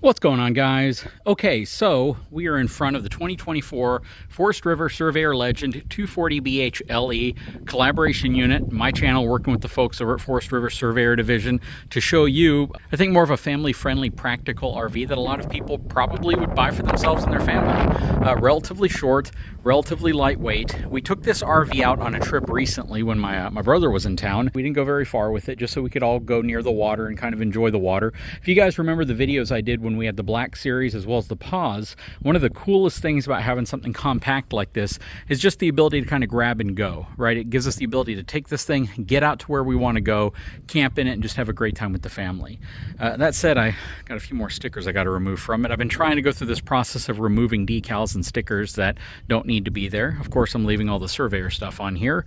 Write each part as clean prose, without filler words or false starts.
What's going on, guys? Okay, so we are in front of the 2024 Forest River Surveyor Legend 240BH LE collaboration unit. My channel working with the folks over at Forest River Surveyor Division to show you, I think, more of a family-friendly, practical RV that a lot of people probably would buy for themselves and their family. Relatively short, relatively lightweight. We took this RV out on a trip recently when my brother was in town. We didn't go very far with it, just so we could all go near the water and kind of enjoy the water. If you guys remember the videos I did when we had the Black Series as well as the Pause, one of the coolest things about having something compact like this is just the ability to kind of grab and go, right? It gives us the ability to take this thing, get out to where we want to go, camp in it, and just have a great time with the family. That said, I got a few more stickers I got to remove from it. I've been trying to go through this process of removing decals and stickers that don't need to be there. Of course, I'm leaving all the Surveyor stuff on here.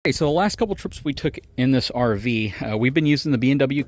Okay, so the last couple trips we took in this RV, we've been using the B&W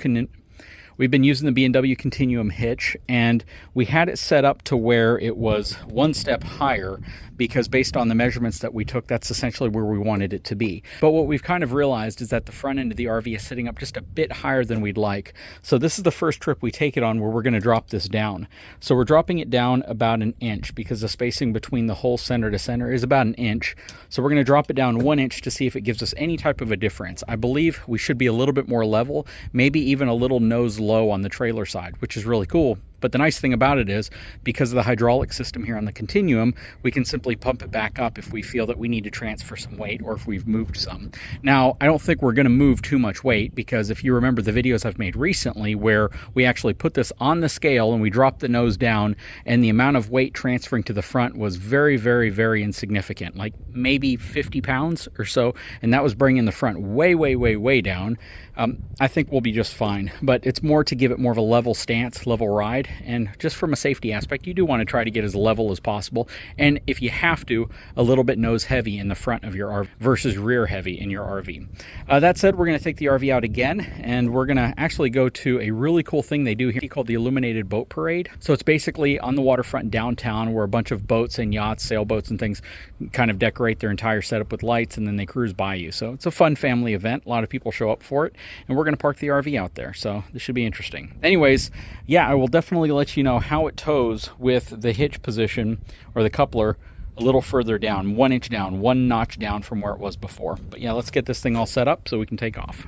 Continuum hitch, and we had it set up to where it was one step higher because based on the measurements that we took, that's essentially where we wanted it to be. But what we've kind of realized is that the front end of the RV is sitting up just a bit higher than we'd like. So this is the first trip we take it on where we're going to drop this down. So we're dropping it down about an inch because the spacing between the hole center to center is about an inch. So we're going to drop it down 1 inch to see if it gives us any type of a difference. I believe we should be a little bit more level, maybe even a little nose low on the trailer side, which is really cool. But the nice thing about it is, because of the hydraulic system here on the Continuum, we can simply pump it back up if we feel that we need to transfer some weight or if we've moved some. Now, I don't think we're going to move too much weight because if you remember the videos I've made recently where we actually put this on the scale and we dropped the nose down and the amount of weight transferring to the front was very, very, very insignificant, like maybe 50 pounds or so, and that was bringing the front way, way, way, way down. I think we'll be just fine, but it's more to give it more of a level stance, level ride. And just from a safety aspect, you do want to try to get as level as possible. And if you have to, a little bit nose heavy in the front of your RV versus rear heavy in your RV. That said, we're going to take the RV out again, and we're going to actually go to a really cool thing they do here called the Illuminated Boat Parade. So it's basically on the waterfront downtown where a bunch of boats and yachts, sailboats and things kind of decorate their entire setup with lights, and then they cruise by you. So it's a fun family event. A lot of people show up for it, and we're going to park the RV out there. So this should be interesting. Anyways, yeah, I will definitely let you know how it tows with the hitch position or the coupler a little further down, 1 inch down, one notch down from where it was before. But yeah, let's get this thing all set up so we can take off.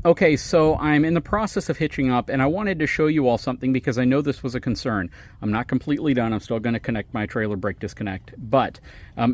Okay, so I'm in the process of hitching up, and I wanted to show you all something because I know this was a concern. I'm not completely done. I'm still going to connect my trailer brake disconnect. But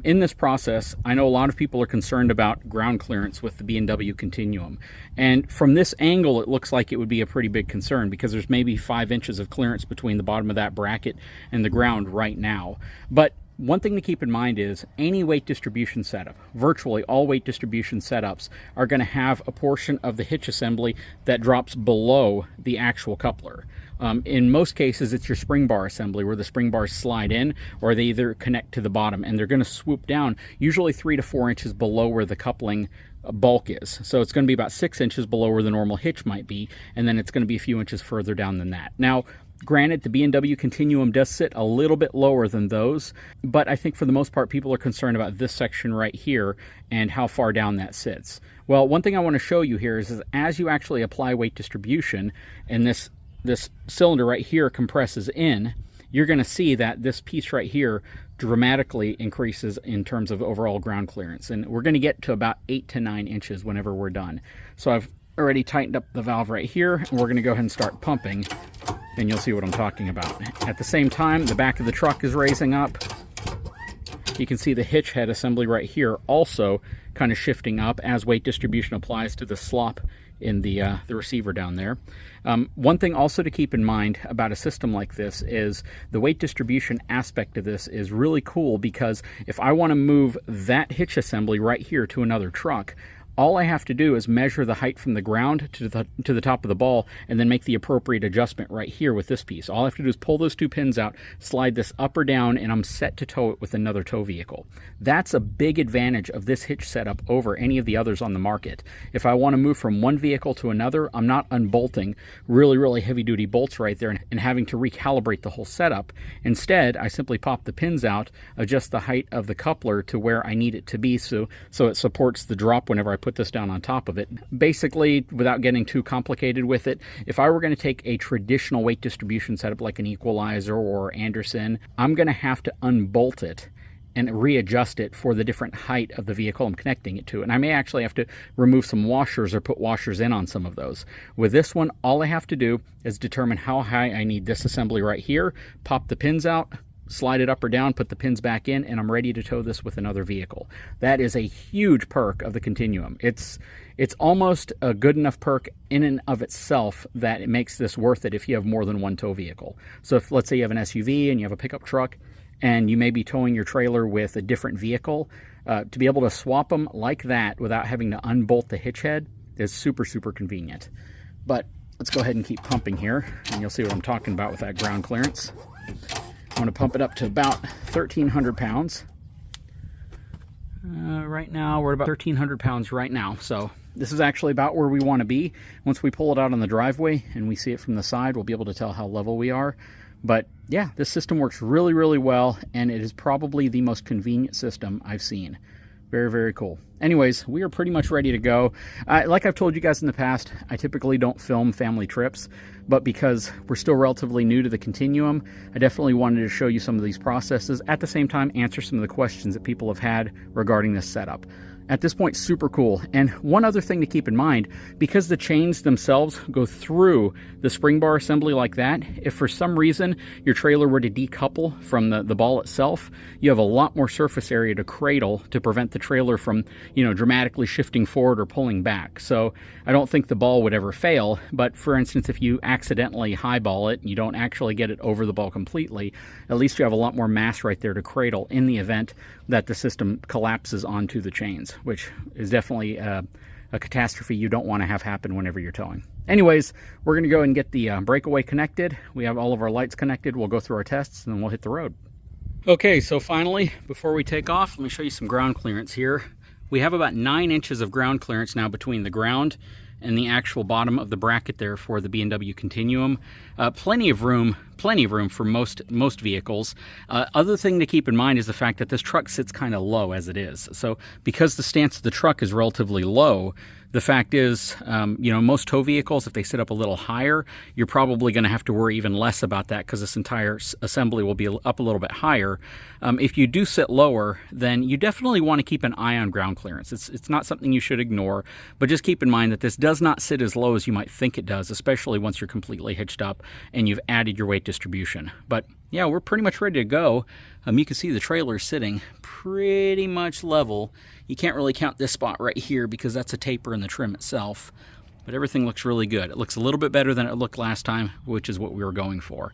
in this process, I know a lot of people are concerned about ground clearance with the B&W Continuum. And from this angle, it looks like it would be a pretty big concern because there's maybe 5 inches of clearance between the bottom of that bracket and the ground right now. But one thing to keep in mind is any weight distribution setup, virtually all weight distribution setups, are going to have a portion of the hitch assembly that drops below the actual coupler. In most cases, it's your spring bar assembly where the spring bars slide in or they either connect to the bottom, and they're going to swoop down usually 3 to 4 inches below where the coupling bulk is. So it's going to be about 6 inches below where the normal hitch might be, and then it's going to be a few inches further down than that. Now, granted, the B&W Continuum does sit a little bit lower than those, but I think for the most part, people are concerned about this section right here and how far down that sits. Well, one thing I want to show you here is as you actually apply weight distribution and this cylinder right here compresses in, you're going to see that this piece right here dramatically increases in terms of overall ground clearance. And we're going to get to about 8 to 9 inches whenever we're done. So I've already tightened up the valve right here, and we're going to go ahead and start pumping, and you'll see what I'm talking about. At the same time, the back of the truck is raising up. You can see the hitch head assembly right here also kind of shifting up as weight distribution applies to the slop in the receiver down there. One thing also to keep in mind about a system like this is the weight distribution aspect of this is really cool because if I want to move that hitch assembly right here to another truck, all I have to do is measure the height from the ground to the top of the ball and then make the appropriate adjustment right here with this piece. All I have to do is pull those two pins out, slide this up or down, and I'm set to tow it with another tow vehicle. That's a big advantage of this hitch setup over any of the others on the market. If I want to move from one vehicle to another, I'm not unbolting really, really heavy-duty bolts right there and having to recalibrate the whole setup. Instead, I simply pop the pins out, adjust the height of the coupler to where I need it to be so it supports the drop whenever I put this down on top of it. Basically, without getting too complicated with it, if I were going to take a traditional weight distribution setup like an equalizer or Anderson, I'm going to have to unbolt it and readjust it for the different height of the vehicle I'm connecting it to. And I may actually have to remove some washers or put washers in on some of those. With this one, all I have to do is determine how high I need this assembly right here, pop the pins out, slide it up or down, put the pins back in, and I'm ready to tow this with another vehicle. That is a huge perk of the Continuum. It's almost a good enough perk in and of itself that it makes this worth it if you have more than one tow vehicle. So if, let's say you have an SUV and you have a pickup truck, and you may be towing your trailer with a different vehicle, to be able to swap them like that without having to unbolt the hitch head is super, super convenient. But let's go ahead and keep pumping here, and you'll see what I'm talking about with that ground clearance. I'm going to pump it up to about 1,300 pounds. Right now, we're at about 1,300 pounds right now, so this is actually about where we want to be. Once we pull it out on the driveway and we see it from the side, we'll be able to tell how level we are. But yeah, this system works really, really well, and it is probably the most convenient system I've seen. Very, very cool. Anyways, we are pretty much ready to go. Like I've told you guys in the past, I typically don't film family trips, but because we're still relatively new to the Continuum, I definitely wanted to show you some of these processes. At the same time, answer some of the questions that people have had regarding this setup. At this point, super cool. And one other thing to keep in mind, because the chains themselves go through the spring bar assembly like that, if for some reason your trailer were to decouple from the ball itself, you have a lot more surface area to cradle to prevent the trailer from, dramatically shifting forward or pulling back. So I don't think the ball would ever fail, but for instance, if you accidentally highball it and you don't actually get it over the ball completely, at least you have a lot more mass right there to cradle in the event that the system collapses onto the chains, which is definitely a catastrophe you don't want to have happen whenever you're towing. Anyways, we're going to go and get the breakaway connected. We have all of our lights connected. We'll go through our tests and then we'll hit the road. Okay, so finally, before we take off, let me show you some ground clearance here. We have about 9 inches of ground clearance now between the ground and the actual bottom of the bracket there for the B&W Continuum. Plenty of room for most vehicles. Other thing to keep in mind is the fact that this truck sits kind of low as it is. So because the stance of the truck is relatively low, the fact is, most tow vehicles, if they sit up a little higher, you're probably going to have to worry even less about that because this entire assembly will be up a little bit higher. If you do sit lower, then you definitely want to keep an eye on ground clearance. It's not something you should ignore, but just keep in mind that this does not sit as low as you might think it does, especially once you're completely hitched up and you've added your weight distribution. But yeah, we're pretty much ready to go. You can see the trailer sitting pretty much level. You can't really count this spot right here because that's a taper in the trim itself, but everything looks really good. It looks a little bit better than it looked last time, which is what we were going for.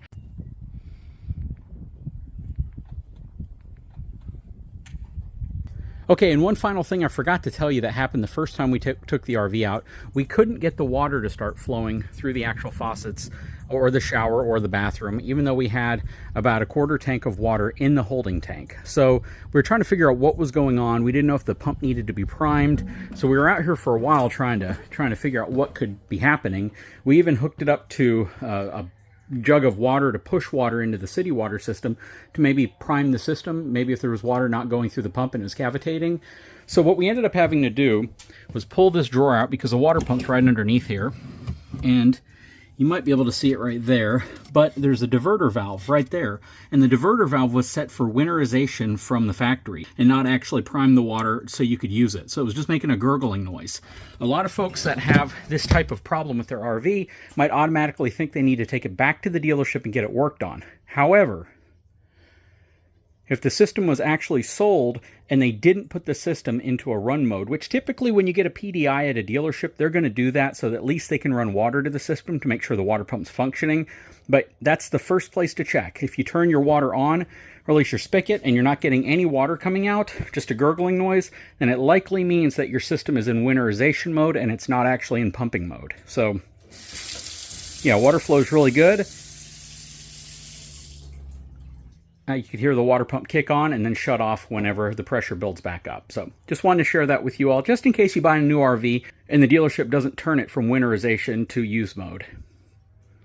Okay, and one final thing I forgot to tell you that happened the first time we took the RV out. We couldn't get the water to start flowing through the actual faucets or the shower or the bathroom, even though we had about a quarter tank of water in the holding tank. So we were trying to figure out what was going on. We didn't know if the pump needed to be primed. So we were out here for a while trying to figure out what could be happening. We even hooked it up to a jug of water to push water into the city water system to maybe prime the system, maybe if there was water not going through the pump and it was cavitating. So what we ended up having to do was pull this drawer out because the water pump's right underneath here, and you might be able to see it right there, but there's a diverter valve right there, and the diverter valve was set for winterization from the factory and not actually prime the water so you could use it. So it was just making a gurgling noise. A lot of folks that have this type of problem with their RV might automatically think they need to take it back to the dealership and get it worked on. However, if the system was actually sold and they didn't put the system into a run mode, which typically when you get a PDI at a dealership, they're going to do that so that at least they can run water to the system to make sure the water pump's functioning. But that's the first place to check. If you turn your water on, or release your spigot, and you're not getting any water coming out, just a gurgling noise, then it likely means that your system is in winterization mode and it's not actually in pumping mode. So yeah, water flow is really good. You could hear the water pump kick on and then shut off whenever the pressure builds back up. So just wanted to share that with you all, just in case you buy a new RV and the dealership doesn't turn it from winterization to use mode.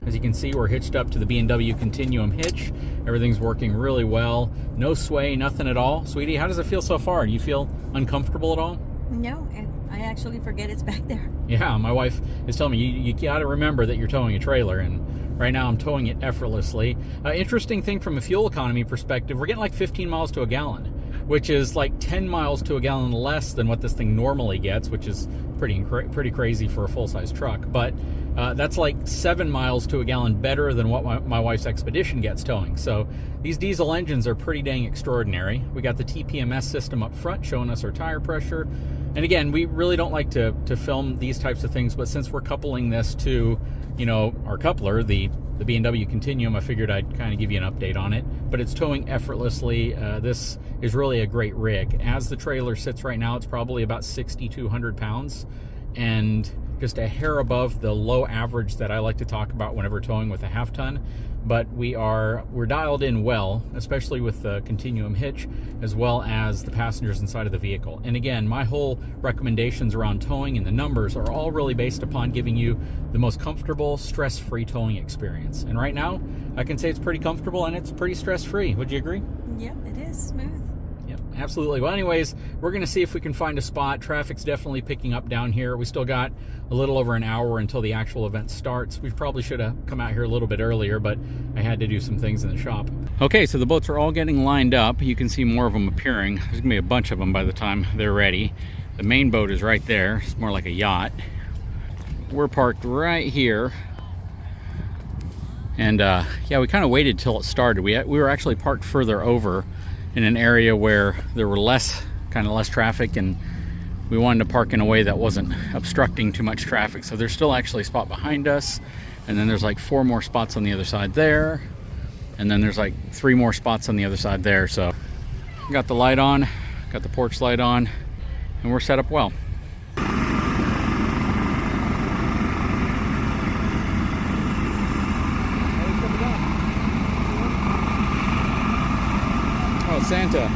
As you can see, we're hitched up to the B&W Continuum hitch. Everything's working really well. No sway, nothing at all. Sweetie, how does it feel so far? Do you feel uncomfortable at all? No, I actually forget it's back there. Yeah, my wife is telling me, you got to remember that you're towing a trailer, and right now I'm towing it effortlessly. Interesting thing from a fuel economy perspective, we're getting like 15 miles to a gallon, which is like 10 miles to a gallon less than what this thing normally gets, which is pretty crazy for a full-size truck. But that's like 7 miles to a gallon better than what my wife's Expedition gets towing. So these diesel engines are pretty dang extraordinary. We got the TPMS system up front showing us our tire pressure. And again, we really don't like to film these types of things, but since we're coupling this to, you know, our coupler, the B&W Continuum, I figured I'd kind of give you an update on it. But it's towing effortlessly. This is really a great rig. As the trailer sits right now, it's probably about 6,200 pounds, and just a hair above the low average that I like to talk about whenever towing with a half ton. But we're dialed in well, especially with the Continuum hitch, as well as the passengers inside of the vehicle. And again, my whole recommendations around towing and the numbers are all really based upon giving you the most comfortable, stress-free towing experience. And right now, I can say it's pretty comfortable and it's pretty stress-free. Would you agree? Yep, it is smooth. Yep, absolutely. Well, anyways, we're going to see if we can find a spot. Traffic's definitely picking up down here. We still got a little over an hour until the actual event starts. We probably should have come out here a little bit earlier, but I had to do some things in the shop. Okay, so the boats are all getting lined up. You can see more of them appearing. There's going to be a bunch of them by the time they're ready. The main boat is right there. It's more like a yacht. We're parked right here. And yeah, we kind of waited till it started. We were actually parked further over in an area where there were less traffic, and we wanted to park in a way that wasn't obstructing too much traffic. So there's still actually a spot behind us, and then there's like 4 more spots on the other side there, and then there's like 3 more spots on the other side there. So got the light on, got the porch light on, and we're set up well. Oh, Santa.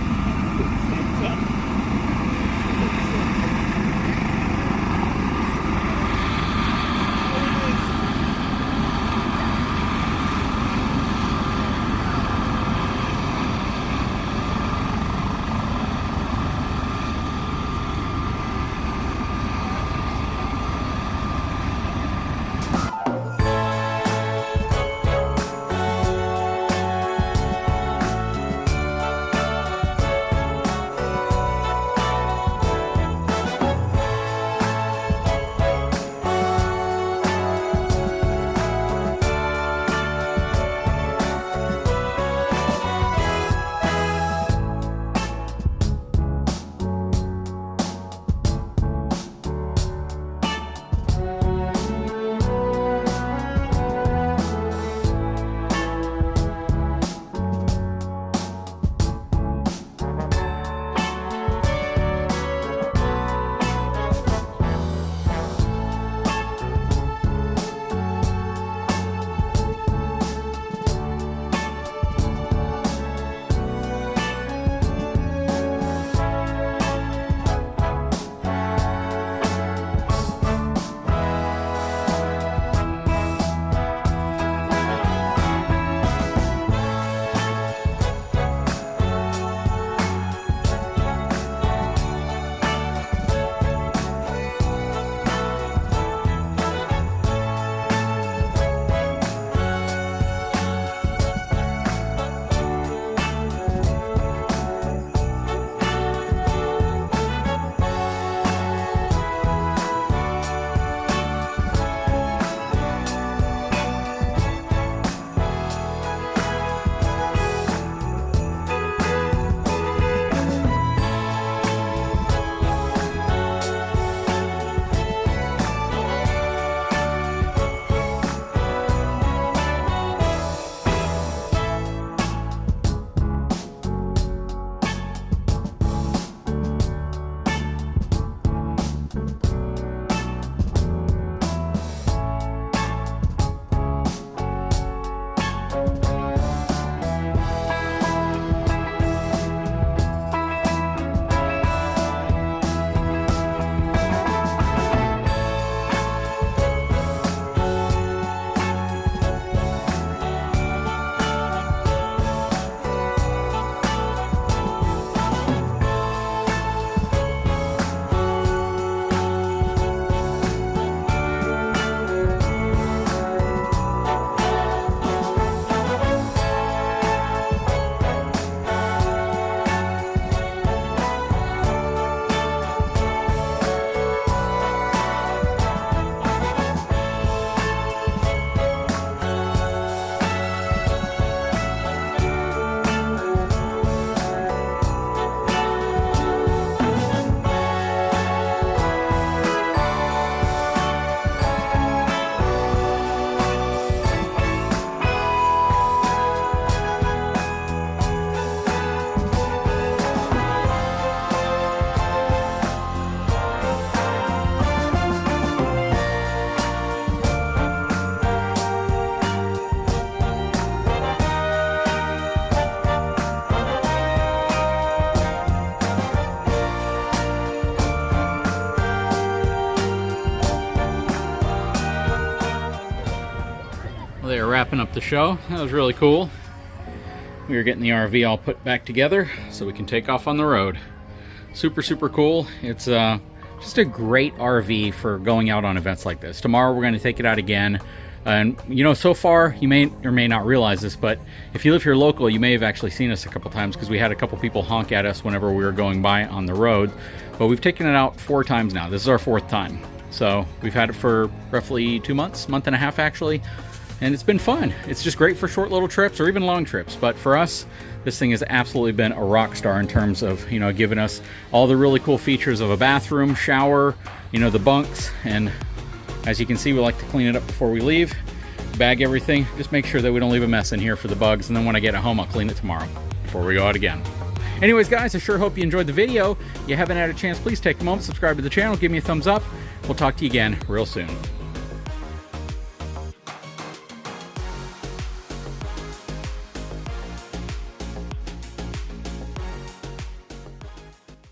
wrapping up the show. That was really cool. We are getting the RV all put back together so we can take off on the road. Super, super cool. It's just a great RV for going out on events like this. Tomorrow we're going to take it out again. And you know, so far, you may or may not realize this, but if you live here local, you may have actually seen us a couple times because we had a couple people honk at us whenever we were going by on the road. But we've taken it out 4 times now. This is our 4th time. So we've had it for roughly 2 months, month and a half actually. And it's been fun. It's just great for short little trips or even long trips. But for us, this thing has absolutely been a rock star in terms of, you know, giving us all the really cool features of a bathroom, shower, you know, the bunks. And as you can see, we like to clean it up before we leave, bag everything, just make sure that we don't leave a mess in here for the bugs. And then when I get it home, I'll clean it tomorrow before we go out again. Anyways, guys, I sure hope you enjoyed the video. If you haven't had a chance, please take a moment, subscribe to the channel, give me a thumbs up. We'll talk to you again real soon.